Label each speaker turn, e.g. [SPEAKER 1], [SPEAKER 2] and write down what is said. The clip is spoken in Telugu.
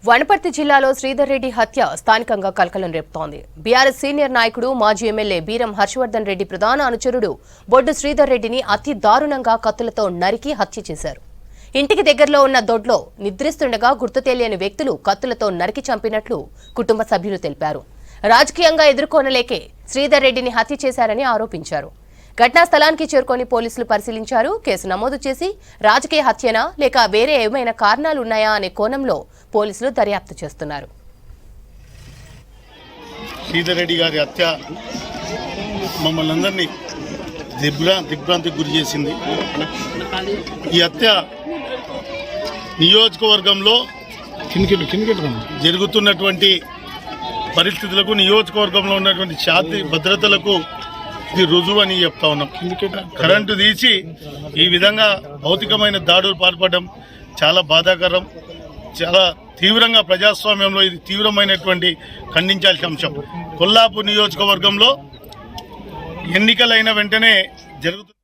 [SPEAKER 1] వనపర్తి జిల్లాలో శ్రీధర్ రెడ్డి హత్య స్థానికంగా కలకలం రేపుతోంది. బీఆర్ఎస్ సీనియర్ నాయకుడు మాజీ ఎమ్మెల్యే బీరం హర్షవర్ధన్ రెడ్డి ప్రధాన అనుచరుడు బొడ్డు శ్రీధర్ రెడ్డిని అతి దారుణంగా కత్తులతో నరికి హత్య చేశారు. ఇంటికి దగ్గరలో ఉన్న దొడ్లో నిద్రిస్తుండగా గుర్తు తెలియని వ్యక్తులు కత్తులతో నరికి చంపినట్లు కుటుంబ సభ్యులు తెలిపారు. రాజకీయంగా ఎదుర్కొనలేకే శ్రీధర్ రెడ్డిని హత్య చేశారని ఆరోపించారు. ఘటనా స్థలానికి చేరుకొని పోలీసులు పరిశీలించారు. కేసు నమోదు చేసి రాజకీయ హత్యనా లేక వేరే ఏమైనా కారణాలు ఉన్నాయా అనే కోణంలో పోలీసులు దర్యాప్తు చేస్తున్నారు.
[SPEAKER 2] శ్రీధర్ రెడ్డి గారి హత్య మమ్మల్ని అందరినీ దిగ్భ్రాంతికి గురి చేసింది. ఈ హత్య నియోజకవర్గంలో జరుగుతున్నటువంటి పరిస్థితులకు, నియోజకవర్గంలో ఉన్నటువంటి శాంతి భద్రతలకు ఇది రుజువు అని చెప్తా ఉన్నాం. కరెంటు తీసి ఈ విధంగా భౌతికమైన దాడులు పాల్పడడం చాలా బాధాకరం. చాలా తీవ్రంగా ప్రజాస్వామ్యంలో ఇది తీవ్రమైనటువంటి ఖండించాల్సిన అంశం. కొల్లాపూర్ నియోజకవర్గంలో ఎన్నికలైన వెంటనే జరుగుతుంది.